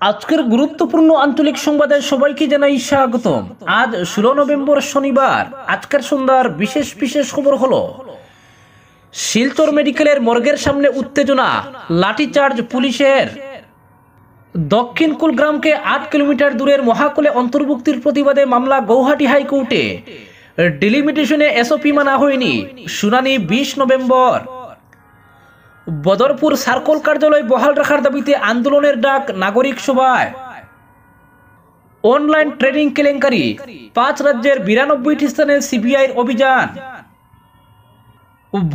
আজকের গুরুত্বপূর্ণ আঞ্চলিক সংবাদে সবাইকে জানাই স্বাগতম। আজ 16 নভেম্বর শনিবার। আজকের সন্ধ্যার বিশেষ বিশেষ খবর হলো শিলচর মেডিকেলের মর্গের সামনে উত্তেজনা, লাঠিচার্জ পুলিশের। দক্ষিণ কুলগ্রামকে 8 কিলোমিটার দূরের মহাকুলে অন্তর্ভুক্তির প্রতিবাদে মামলা গৌহাটি হাইকোর্টে। ডিলিমিটেশনে এসওপি মানা হয়নি, শুনানি 20 নভেম্বর। বদরপুর সার্কল কার্যালয় বহাল রাখার দাবিতে আন্দোলনের ডাক নাগরিক সভায়। অনলাইন ট্রেডিং কেলেঙ্কারি, 5 রাজ্যের 92টি স্থানে সিবিআইয়ের অভিযান।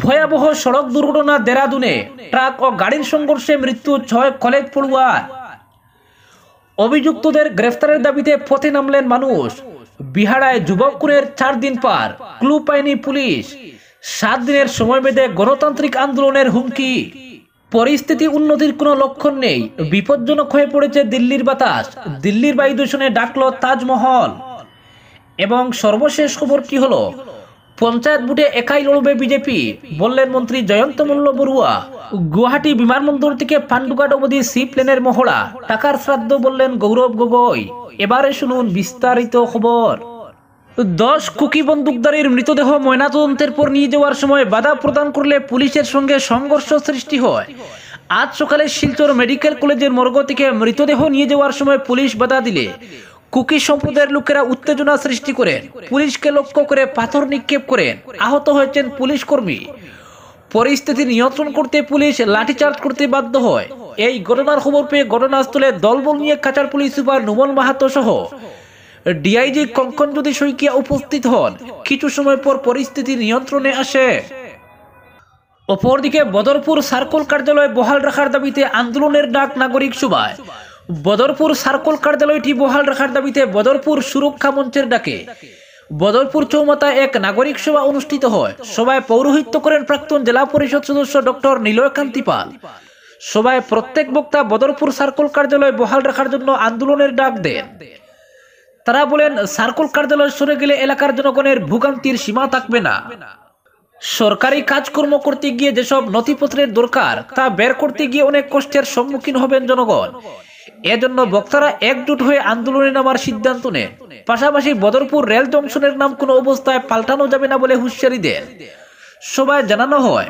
ভয়াবহ সড়ক দুর্ঘটনা দেরাদুনে, ট্রাক ও গাড়ির সংঘর্ষে মৃত্যু 6 কলেজ পড়ুয়ার। অভিযুক্তদের গ্রেফতারের দাবিতে পথে নামলেন মানুষ। বিহারায় যুবক খুনের 4 দিন পার, ক্লু পায়নি পুলিশ। 7 দিনের সময় বেঁধে গণতান্ত্রিক আন্দোলনের হুমকি। পরিস্থিতি উন্নতির কোনো লক্ষণ নেই, বিপজ্জনক হয়ে পড়েছে দিল্লির বাতাস। দিল্লির বায়ু দূষণে ডাকল তাজমহল। এবং সর্বশেষ খবর কি হলো, পঞ্চায়েত ভোটে একাই লড়বে বিজেপি, বললেন মন্ত্রী জয়ন্ত মল্ল বড়ুয়া। গুয়াহাটি বিমানবন্দর থেকে পান্ডুঘাট অবধি সি প্লেনের মহড়া, টাকার শ্রাদ্ধ, বললেন গৌরব গগৈ। এবারে শুনুন বিস্তারিত খবর। 10 কুকি বন্দুকধারীর মৃতদেহ ময়নাতদন্তের পর নিয়ে যাওয়ার সময় বাধা প্রদান করলে পুলিশের সঙ্গে সংঘর্ষ সৃষ্টি হয়। আজ সকালে শিলচর মেডিকেল কলেজের মর্গ থেকে মৃতদেহ নিয়ে যাওয়ার সময় পুলিশ বাধা দিলে কুকি সম্প্রদায়ের লোকেরা উত্তেজনা সৃষ্টি করেন। পুলিশকে লক্ষ্য করে পাথর নিক্ষেপ করেন। আহত হয়েছেন পুলিশ কর্মী। পরিস্থিতি নিয়ন্ত্রণ করতে পুলিশ লাঠিচার্জ করতে বাধ্য হয়। এই ঘটনার খবর পেয়ে ঘটনাস্থলে দলবল নিয়ে কাছাড় পুলিশ সুপার নুমল মাহাতো সহ ডিআইজি কঙ্কনজ্যোতি শইকিয়া উপস্থিত হন। কিছু সময় পর পরিস্থিতি নিয়ন্ত্রণে আসে। অপরদিকে বদরপুর সার্কল কার্যালয় বহাল রাখার দাবিতে আন্দোলনের ডাক নাগরিক সভায়। বদরপুর সার্কল কার্যালয়টি বহাল রাখার দাবিতে বদরপুর সুরক্ষা মঞ্চের ডাকে বদরপুর চৌমাথায় এক নাগরিক সভা অনুষ্ঠিত হয়। সভায় পৌরোহিত্য করেন প্রাক্তন জেলা পরিষদ সদস্য ডক্টর নিলয়কান্তি পাল। সভায় প্রত্যেক বক্তা বদরপুর সার্কল কার্যালয় বহাল রাখার জন্য আন্দোলনের ডাক দেন। তারা বলেন, সার্কল কার্যালয় সরে গেলে এলাকার জনগণের ভোগান্তির সীমা থাকবে না। সরকারি কাজকর্ম করতে গিয়ে যেসব নথিপত্রের দরকার তা বের করতে গিয়ে অনেক কষ্টের সম্মুখীন হবেন জনগণ। এজন্য বক্তারা একজোট হয়ে আন্দোলনে নামার সিদ্ধান্ত নেন। পাশাপাশি বদরপুর রেল জংশনের নাম কোনো অবস্থায় পাল্টানো যাবে না বলে হুঁশিয়ারি দেন। সবাই জানানো হয়,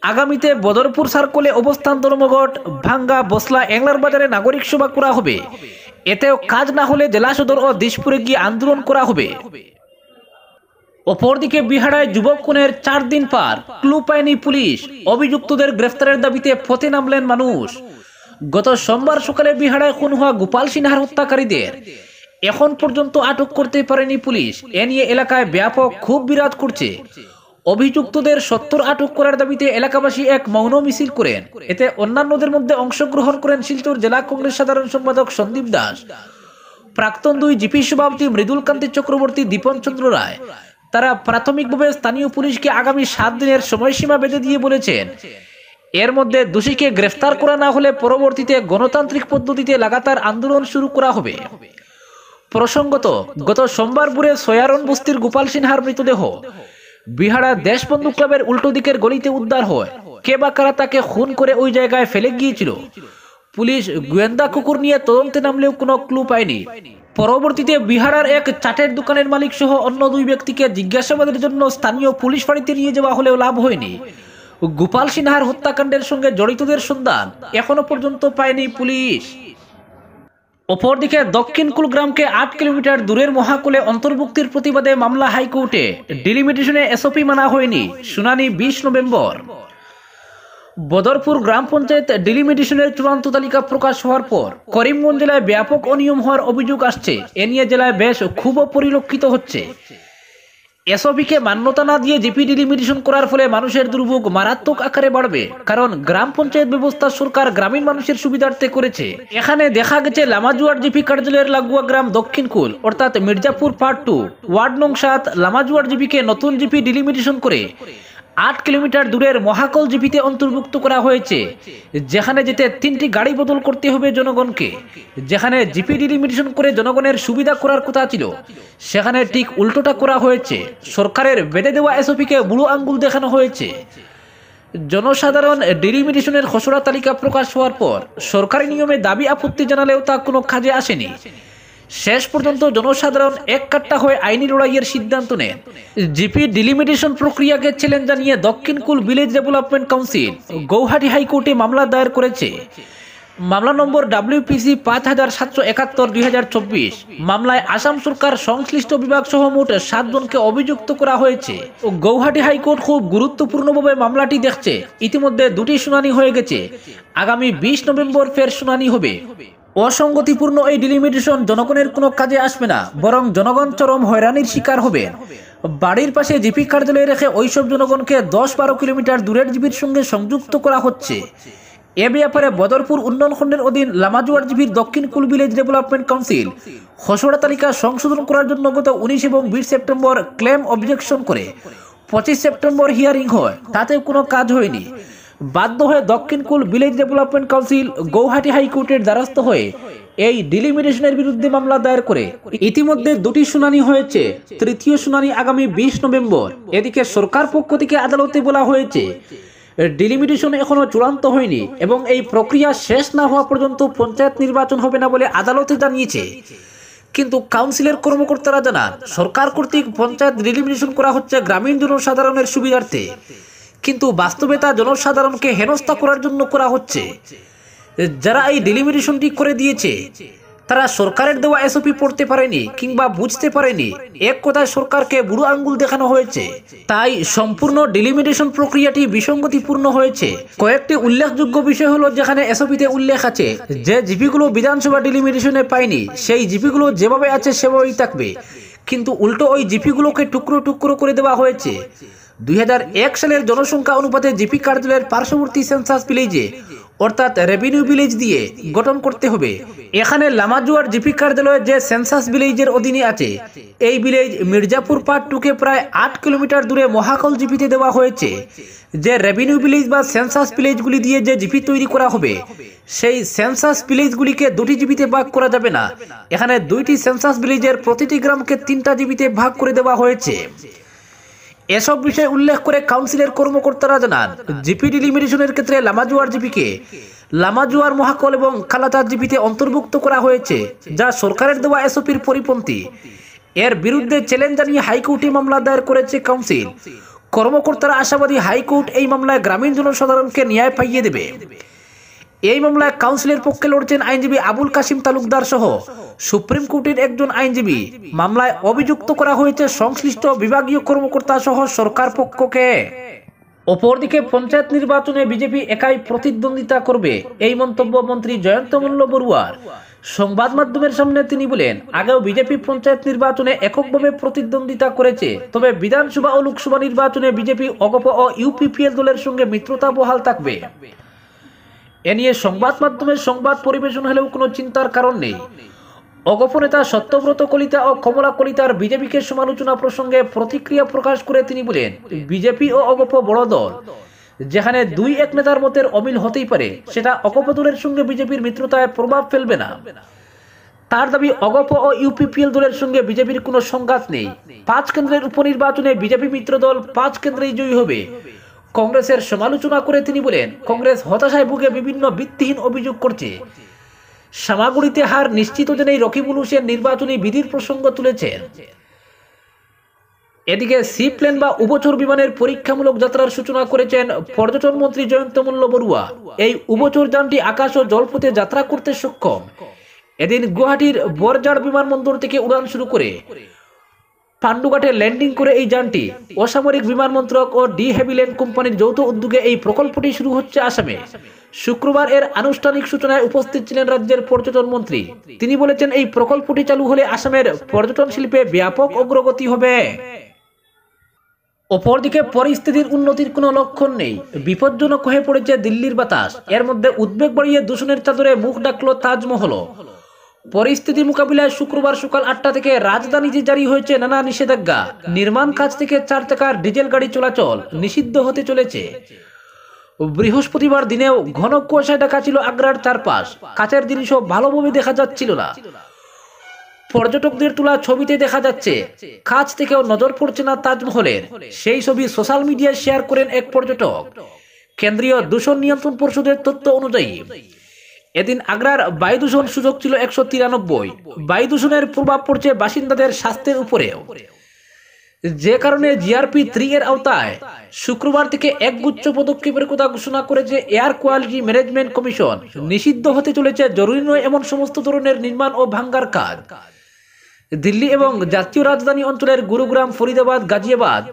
আগামীতে বদরপুর সার্কলে অবস্থান ধর্মঘট, ভাঙ্গা, বসলা, এংলার বাজারে নাগরিক সভা করা হবে। এতেও কাজ না হলে জেলা সদর ও দিশপুরে গিয়ে আন্দোলন করা হবে। অপরদিকে বিহারায় যুবক খুনের 4 দিন পার, ক্লু পায়নি পুলিশ। অভিযুক্তদের গ্রেফতারের দাবিতে পথে নামলেন মানুষ। গত সোমবার সকালে বিহারায় খুন হওয়া গোপাল সিনহার হত্যাকারীদের এখন পর্যন্ত আটক করতে পারেনি পুলিশ। এ নিয়ে এলাকায় ব্যাপক ক্ষোভ বিরাজ করছে। অভিযুক্তদের 70 আটক করার দাবিতে এলাকাবাসী এক মৌন মিছিল করেন। এতে অন্যান্যদের মধ্যে অংশগ্রহণ করেন শিলচর জেলা কংগ্রেস সাধারণ সম্পাদক সন্দীপ দাস, প্রাক্তন 2 জিপি সভাপতি মৃদুল কান্তি চক্রবর্তী, দীপন চন্দ্র রায়। তারা প্রাথমিকভাবে স্থানীয় পুলিশকে আগামী 7 দিনের সময়সীমা বেঁধে দিয়ে বলেছেন, এর মধ্যে দোষীকে গ্রেফতার করা না হলে পরবর্তীতে গণতান্ত্রিক পদ্ধতিতে লাগাতার আন্দোলন শুরু করা হবে। প্রসঙ্গত, গত সোমবার ভোরে সয়ারন বস্তির গোপাল সিনহার মৃতদেহ বিহারা দেশবন্ধু ক্লাবের উল্টো দিকের গলিতে উদ্ধার হয়। কে বা কারা তাকে খুন করে ওই জায়গায় ফেলে গিয়েছিল। পুলিশ গোয়েন্দা কুকুর নিয়ে তদন্তে নামলেও কোনো ক্লু পায়নি। পরবর্তীতে বিহারার এক চাটের দোকানের মালিক সহ অন্য 2 ব্যক্তিকে জিজ্ঞাসাবাদের জন্য স্থানীয় পুলিশ ফাঁড়িতে নিয়ে যাওয়া হলেও লাভ হয়নি। গোপাল সিনহার হত্যাকাণ্ডের সঙ্গে জড়িতদের সন্ধান এখনো পর্যন্ত পায়নি পুলিশ। অপরদিকে দক্ষিণ কুলগ্রামকে 8 কিলোমিটার দূরের মহাকুলে অন্তর্ভুক্তির প্রতিবাদে মামলা হাইকোর্টে। ডিলিমিটেশনে এসওপি মানা হয়নি, শুনানি 20 নভেম্বর। বদরপুর গ্রাম পঞ্চায়েত ডিলিমিটেশনের চূড়ান্ত তালিকা প্রকাশ হওয়ার পর করিমগঞ্জ জেলায় ব্যাপক অনিয়ম হওয়ার অভিযোগ আসছে। এ নিয়ে জেলায় বেশ ক্ষোভ পরিলক্ষিত হচ্ছে। এসওপিকে মান্যতা না দিয়ে জিপি ডিলিমিটেশন করার ফলে মানুষের দুর্ভোগ মারাত্মক আকারে বাড়বে। কারণ গ্রাম পঞ্চায়েত ব্যবস্থা সরকার গ্রামীণ মানুষের সুবিধার্থে করেছে। এখানে দেখা গেছে লামাজুয়ার জিপি কার্যালয়ের লাগোয়া গ্রাম দক্ষিণ কুল অর্থাৎ মির্জাপুর পার্ট 2 ওয়ার্ড নং 7 লামাজুয়ার জিপিকে নতুন জিপি ডিলিমিটেশন করে 8 কিলোমিটার দূরের মহাকল জিপিতে অন্তর্ভুক্ত করা হয়েছে। যেখানে যেতে 3টি গাড়ি বদল করতে হবে জনগণকে। যেখানে জিপি ডিলিমিটেশন করে জনগণের সুবিধা করার কথা ছিল, সেখানে ঠিক উল্টোটা করা হয়েছে। সরকারের বেঁধে দেওয়া এসওপিকে বুড়ো আঙ্গুল দেখানো হয়েছে। জনসাধারণ ডিলিমিটেশনের খসড়া তালিকা প্রকাশ হওয়ার পর সরকারি নিয়মে দাবি আপত্তি জানালেও তা কোনো কাজে আসেনি। শেষ পর্যন্ত জনসাধারণ এক কাট্টা হয়ে আইনি লড়াইয়ের সিদ্ধান্ত নেন। জিপি ডিলিমিটেশন প্রক্রিয়াকে চ্যালেঞ্জ জানিয়ে দক্ষিণ কুল ভিলেজ ডেভেলপমেন্ট কাউন্সিল গৌহাটি হাইকোর্টে মামলা দায়ের করেছে। মামলা নম্বর WPC 5771/2024। মামলায় আসাম সরকার সংশ্লিষ্ট বিভাগ সহ মোট 7 জনকে অভিযুক্ত করা হয়েছে। গৌহাটি হাইকোর্ট খুব গুরুত্বপূর্ণভাবে মামলাটি দেখছে। ইতিমধ্যে 2টি শুনানি হয়ে গেছে, আগামী 20 নভেম্বর ফের শুনানি হবে। অসঙ্গতিপূর্ণ এই ডিলিমিটেশন জনগণের কোনো কাজে আসবে না, বরং জনগণ চরম হয়রানির শিকার হবে। বাড়ির পাশে জিপি কার্যালয়ে রেখে ওইসব জনগণকে 10-12 কিলোমিটার দূরের জিপির সঙ্গে সংযুক্ত করা হচ্ছে। এ ব্যাপারে বদরপুর উন্নয়ন খণ্ডের অধীন লামাজুয়ার জিপির দক্ষিণ কুল ভিলেজ ডেভেলপমেন্ট কাউন্সিল খসড়া তালিকা সংশোধন করার জন্য গত 19 এবং 20 সেপ্টেম্বর ক্লেম অবজেকশন করে 25 সেপ্টেম্বর হিয়ারিং হয়, তাতে কোনো কাজ হয়নি। বাধ্য হয়ে দক্ষিণ কুল ভিলেজ ডেভেলপমেন্ট কাউন্সিল গৌহাটি হাইকোর্টের দ্বারস্থ হয়ে এই ডিলিমিটেশনের বিরুদ্ধে মামলা দায়ের করে। ইতিমধ্যে 2টি শুনানি হয়েছে, তৃতীয় শুনানি আগামী 20 নভেম্বর। এদিকে সরকার পক্ষ থেকে আদালতে বলা হয়েছে ডিলিমিটেশন এখনো চূড়ান্ত হয়নি এবং এই প্রক্রিয়া শেষ না হওয়া পর্যন্ত পঞ্চায়েত নির্বাচন হবে না বলে আদালতে জানিয়েছে। কিন্তু কাউন্সিলের কর্মকর্তারা জানান সরকার কর্তৃক পঞ্চায়েত ডিলিমিটেশন করা হচ্ছে গ্রামীণ জনসাধারণের সুবিধার্থে, কিন্তু বাস্তবে তা জনসাধারণকে হেনস্থা করার জন্য করা হচ্ছে। যারা এই ডিলিমিটেশনটি করে দিয়েছে তারা সরকারের দেওয়া এসওপি পড়তে পারেনি কিংবা বুঝতে পারেনি। এক কথায় সরকারকে বুড়ো আঙ্গুল দেখানো হয়েছে। তাই সম্পূর্ণ ডিলিমিটেশন প্রক্রিয়াটি বিসঙ্গতিপূর্ণ হয়েছে। কয়েকটি উল্লেখযোগ্য বিষয় হলো, যেখানে এসওপিতে উল্লেখ আছে যে জিপিগুলো বিধানসভা ডিলিমিটেশনে পায়নি সেই জিপিগুলো যেভাবে আছে সেভাবেই থাকবে, কিন্তু উল্টো ওই জিপিগুলোকে টুকরো টুকরো করে দেওয়া হয়েছে। 2001 সালের জনসংখ্যা অনুপাতে জিপি কার্যালয়ের পার্শ্ববর্তী সেন্সাস ভিলেজে অর্থাৎ রেভিনিউ ভিলেজ দিয়ে গঠন করতে হবে। এখানে লামাজুয়ার জিপি কার্যালয় যে সেন্সাস ভিলেজের অধীনে আছে, এই ভিলেজ মির্জাপুর পার্ট 2কে প্রায় 8 কিলোমিটার দূরে মহাকল জিপিতে দেওয়া হয়েছে। যে রেভিনিউ ভিলেজ বা সেন্সাস ভিলেজগুলি দিয়ে যে জিপি তৈরি করা হবে, সেই সেন্সাস ভিলেজগুলিকে 2টি জিপিতে ভাগ করা যাবে না। এখানে 2টি সেন্সাস ভিলেজের প্রতিটি গ্রামকে 3টা জিপিতে ভাগ করে দেওয়া হয়েছে। এসব বিষয় উল্লেখ করে কাউন্সিলের কর্মকর্তারা জানান জিপি ডিলিমিটেশনের ক্ষেত্রে লামাজুয়ার জিপিকে লামাজুয়ার, মহাকল এবং কালাতার জিপিতে অন্তর্ভুক্ত করা হয়েছে, যা সরকারের দেওয়া এসওপির পরিপন্থী। এর বিরুদ্ধে চ্যালেঞ্জ জানিয়ে হাইকোর্টে মামলা দায়ের করেছে কাউন্সিল। কর্মকর্তারা আশাবাদী হাইকোর্ট এই মামলায় গ্রামীণ জনসাধারণকে ন্যায় পাইয়ে দেবে। এই মামলায় কাউন্সিলের পক্ষে লড়ছেন আইনজীবী আবুল কাসিম তালুকদার সহ সুপ্রিম কোর্টের একজন আইনজীবী। মামলায় অভিযুক্ত করা হয়েছে সংশ্লিষ্ট বিভাগীয় কর্মকর্তা সহ সরকার পক্ষকে। অপরদিকে পঞ্চায়েত নির্বাচনে বিজেপি একাই প্রতিদ্বন্দ্বিতা করবে, এই মন্তব্য মন্ত্রী জয়ন্ত মল্ল বড়ুয়ার। সংবাদ মাধ্যমের সামনে তিনি বলেন, আগেও বিজেপি পঞ্চায়েত নির্বাচনে এককভাবে প্রতিদ্বন্দ্বিতা করেছে, তবে বিধানসভা ও লোকসভা নির্বাচনে বিজেপি অগপ ও ইউপিপিএল দলের সঙ্গে মিত্রতা বহাল থাকবে। এ নিয়ে সংবাদ মাধ্যমের সংবাদ পরিবেশন হলেও কোনো চিন্তার কারণ নেই। অগপ নেতা সত্যব্রত কলিতা ও কমলা কলিতার বিজেপিকে সমালোচনা প্রসঙ্গে প্রতিক্রিয়া প্রকাশ করে তিনি বলেন, বিজেপি ও অগপ বড় দল, যেখানে 2-1 নেতার মতের অমিল হতেই পারে, সেটা অগপ দলের সঙ্গে বিজেপির মিত্রতায় প্রভাব ফেলবে না। তার দাবি, অগপ ও ইউপিপিএল দলের সঙ্গে বিজেপির কোনো সংঘাত নেই। 5 কেন্দ্রের উপনির্বাচনে বিজেপি মিত্র দল 5 কেন্দ্রেই জয়ী হবে। কংগ্রেসের সমালোচনা করে তিনি বলেন, কংগ্রেস হতাশায় ভুগে বিভিন্ন ভিত্তিহীন অভিযোগ করছে। সামাগুড়িতে হার নিশ্চিত জেনেই রকিবুল হোসেন নির্বাচনী বিধির প্রসঙ্গ তুলেছেন। এদিকে সি প্লেন বা উভচর বিমানের পরীক্ষামূলক যাত্রার সূচনা করেছেন পর্যটন মন্ত্রী জয়ন্ত মল্ল বড়ুয়া। এই উভচর যানটি আকাশ ও জলপথে যাত্রা করতে সক্ষম। এদিন গুয়াহাটির বরজাড় বিমানবন্দর থেকে উড়ান শুরু করে পান্ডুঘাটে ল্যান্ডিং করে এই যানটি অসামরিক বিমান মন্ত্রক ও ডি হেভিল্যান্ড কোম্পানির যৌথ উদ্যোগে এই প্রকল্পটি শুরু হচ্ছে আসামে। শুক্রবার এর আনুষ্ঠানিক সূচনায় উপস্থিত ছিলেন রাজ্যের পর্যটন মন্ত্রী। তিনি বলেছেন, এই প্রকল্পটি চালু হলে আসামের পর্যটন শিল্পে ব্যাপক অগ্রগতি হবে। অপরদিকে পরিস্থিতির উন্নতির কোনো লক্ষণ নেই। বিপজ্জনক হয়ে পড়েছে দিল্লির বাতাস। এর মধ্যে উদ্বেগ বাড়িয়ে দূষণের চাদরে মুখ ঢাকল তাজমহল। পরিস্থিতি মোকাবিলায় শুক্রবার সকাল 8টা থেকে রাজধানীতে জারি হয়েছে নানা নিষেধাজ্ঞা। নির্মাণ কাজ থেকে 4 চাকার ডিজেল গাড়ি চলাচল নিষিদ্ধ হতে চলেছে। বৃহস্পতিবার দিনেও ঘন কুয়াশায় ঢাকা ছিল আগ্রার চারপাশ। কাছের জিনিসও ভালোভাবে দেখা যাচ্ছিল না। পর্যটকদের তোলা ছবিতে দেখা যাচ্ছে কাছ থেকেও নজর পড়ছে না তাজমহলের। সেই ছবি সোশ্যাল মিডিয়ায় শেয়ার করেন এক পর্যটক। কেন্দ্রীয় দূষণ নিয়ন্ত্রণ পরিষদের তথ্য অনুযায়ী এদিন আগ্রার বায়ু দূষণ সূচক ছিল 193। বায়ু দূষণের প্রভাব পড়ছে বাসিন্দাদের স্বাস্থ্যের উপরেও, যে কারণে জিআরপি 3 এর আওতায় শুক্রবার থেকে একগুচ্ছ পদক্ষেপের কথা ঘোষণা করেছে এয়ার কোয়ালিটি ম্যানেজমেন্ট কমিশন। নিষিদ্ধ হতে চলেছে জরুরি নয় এমন সমস্ত ধরনের নির্মাণ ও ভাঙ্গার কাজ। দিল্লি এবং জাতীয় রাজধানী অঞ্চলের গুরুগ্রাম, ফরিদাবাদ, গাজিয়াবাদ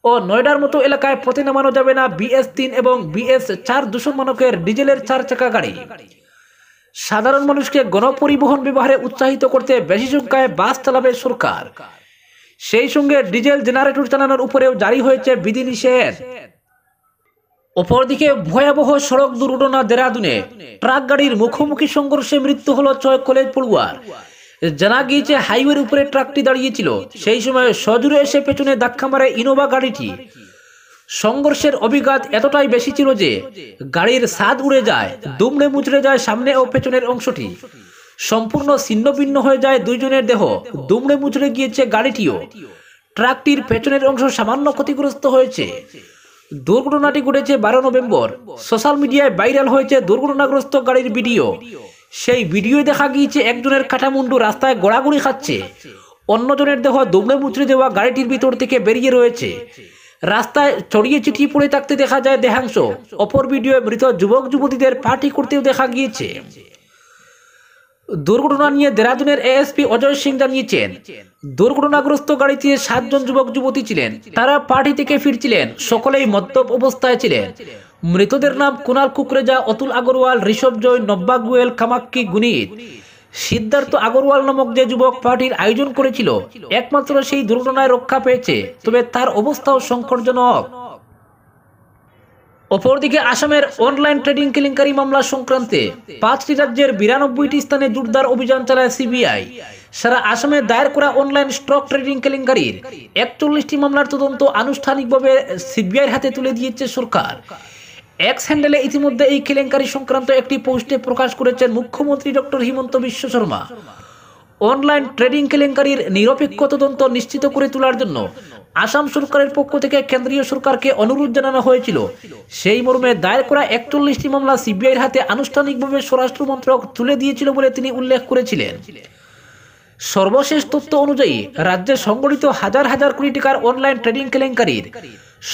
ও নয়ডার মতো এলাকায় পথে নামানো যাবে না BS3 এবং BS4 দূষণ মানকের ডিজেলের 4 চাকা গাড়ি। সাধারণ মানুষকে গণপরিবহন ব্যবহারে উৎসাহিত করতে বেশি সংখ্যায় বাস চালাবে সরকার। সেই সঙ্গে ডিজেল জেনারেটর চালানোর উপরেও জারি হয়েছে বিধিনিষেধ। অপরদিকে ভয়াবহ সড়ক দুর্ঘটনা দেরাদুনে ট্রাক গাড়ির মুখোমুখি সংঘর্ষে মৃত্যু হলো 6 কলেজ পড়ুয়ার। জানা গিয়েছে হাইওয়ের উপরে ট্রাকটি দাঁড়িয়েছিল, সেই সময় সজোরে এসে পেছনে ধাক্কা মারে ইনোভা গাড়িটি। সংঘর্ষের অভিঘাত এতটাই বেশি ছিল যে গাড়ির ছাদ উড়ে যায়, দুমড়ে মুচড়ে যায় সামনে ও পেছনের অংশটি। সম্পূর্ণ ছিন্নভিন্ন হয়ে যায় দুইজনের দেহ, দুমড়ে মুচড়ে গিয়েছে গাড়িটিও। ট্রাকটির পেছনের অংশ সামান্য ক্ষতিগ্রস্ত হয়েছে। দুর্ঘটনাটি ঘটেছে 12 নভেম্বর। সোশ্যাল মিডিয়ায় ভাইরাল হয়েছে দুর্ঘটনাগ্রস্ত গাড়ির ভিডিও। সেই ভিডিওয়ে দেখা গিয়েছে একজনের কাটামুন্ডু রাস্তায় গোড়াগুড়ি খাচ্ছে, অন্যজনের দেহ দুমড়ে মুচড়ে দেওয়া গাড়িটির ভিতর থেকে বেরিয়ে রয়েছে। রাস্তায় ছড়িয়ে ছিটিয়ে পড়ে থাকতে দেখা যায় দেহাংশ। অপর ভিডিওয়ে মৃত যুবক যুবতীদের পার্টি করতেও দেখা গিয়েছে। দুর্ঘটনা নিয়ে দেরাদুনের ASP অজয় সিং জানিয়েছেন, দুর্ঘটনাগ্রস্ত গাড়িতে 7 জন যুবক যুবতী ছিলেন। তারা পার্টি থেকে ফিরছিলেন, সকলেই মদ্যপ অবস্থায় ছিলেন। মৃতদের নাম কুনাল কুকরেজা, অতুল আগরওয়াল, ঋষভ জয়, নব্বা গুয়েল, কামাক্কি গুনিত। সিদ্ধার্থ আগরওয়াল নামক যে যুবক পার্টির আয়োজন করেছিল একমাত্র সেই দুর্ঘটনায় রক্ষা পেয়েছে, তবে তার অবস্থাও সংকটজনক। অপরদিকে আসামের অনলাইন ট্রেডিং কেলেঙ্কারি মামলা সংক্রান্তে 5টি রাজ্যের 92টি স্থানে জোরদার অভিযান চালায় CBI। সারা আসামে দায়ের করা অনলাইন স্টক ট্রেডিং কেলেঙ্কারির 41টি মামলার তদন্ত আনুষ্ঠানিকভাবে CBIর হাতে তুলে দিয়েছে সরকার। এক্স হ্যান্ডেলে ইতিমধ্যে এই কেলেঙ্কারি সংক্রান্ত একটি পোস্টে প্রকাশ করেছেন মুখ্যমন্ত্রী doctor Himanta Biswa Sarma. Online trading কেলেঙ্কারির নিরপেক্ষ তদন্ত নিশ্চিত করে তোলার জন্য আসাম সরকারের পক্ষ থেকে কেন্দ্রীয় সরকারকে অনুরোধ জানানো হয়েছিল। সেই মর্মে দায়ের করা 41টি মামলা CBIর হাতে আনুষ্ঠানিকভাবে স্বরাষ্ট্র মন্ত্রক তুলে দিয়েছিল বলে তিনি উল্লেখ করেছিলেন। সর্বশেষ তথ্য অনুযায়ী রাজ্যে সংগঠিত হাজার হাজার কোটি টাকার অনলাইন ট্রেডিং কেলেঙ্কারির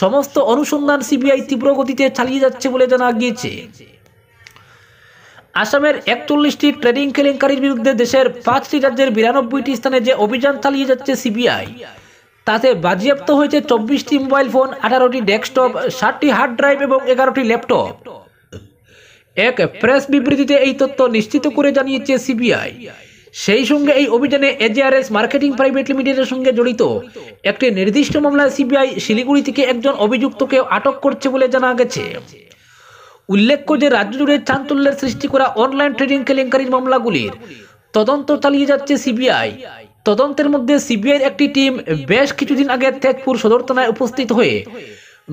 সমস্ত অনুসন্ধান CBI তীব্র গতিতে চালিয়ে যাচ্ছে বলে জানা গিয়েছে। আসামের 41টি ট্রেডিং কেলেঙ্কারির বিরুদ্ধে দেশের 5টি রাজ্যের 92টি স্থানে যে অভিযান চালিয়ে যাচ্ছে CBI, তাতে বাজেয়াপ্ত হয়েছে 24টি মোবাইল ফোন, 18টি ডেস্কটপ, 60টি হার্ড ড্রাইভ এবং 11টি ল্যাপটপ। এক প্রেস বিবৃতিতে এই তথ্য নিশ্চিত করে জানিয়েছে CBI। সেই সঙ্গে এই অভিযানে AJRS মার্কেটিং প্রাইভেট লিমিটেডের সঙ্গে জড়িত একটি নির্দিষ্ট মামলায় CBI শিলিগুড়ি থেকে একজন অভিযুক্তকে আটক করছে বলে জানা গেছে। উল্লেখ্য যে রাজ্য জুড়ে চাঞ্চল্যের সৃষ্টি করা অনলাইন ট্রেডিং কেলেঙ্কারির মামলাগুলির তদন্ত চালিয়ে যাচ্ছে CBI। তদন্তের মধ্যে CBIর একটি টিম বেশ কিছুদিন আগে তেজপুর সদর থানায় উপস্থিত হয়ে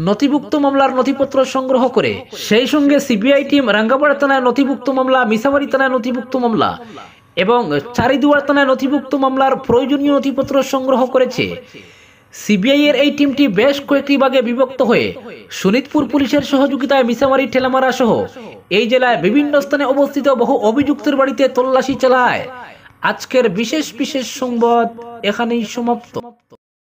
নথিভুক্ত মামলার নথিপত্র সংগ্রহ করে, সেই সঙ্গে CBI টিম রাঙ্গাপাড়া থানায় নথিভুক্ত মামলা, মিসামারি থানায় নথিভুক্ত মামলা এবং চারিদুয়ার থানায় নথিভুক্ত মামলার প্রয়োজনীয় নথিপত্র সংগ্রহ করেছে। CBI এর এই টিমটি বেশ কয়েকটি ভাগে বিভক্ত হয়ে শোনিতপুর পুলিশের সহযোগিতায় মিসামারি, ঠেলামারা সহ এই জেলায় বিভিন্ন স্থানে অবস্থিত বহু অভিযুক্তের বাড়িতে তল্লাশি চালায়। আজকের বিশেষ সংবাদ এখানেই সমাপ্ত।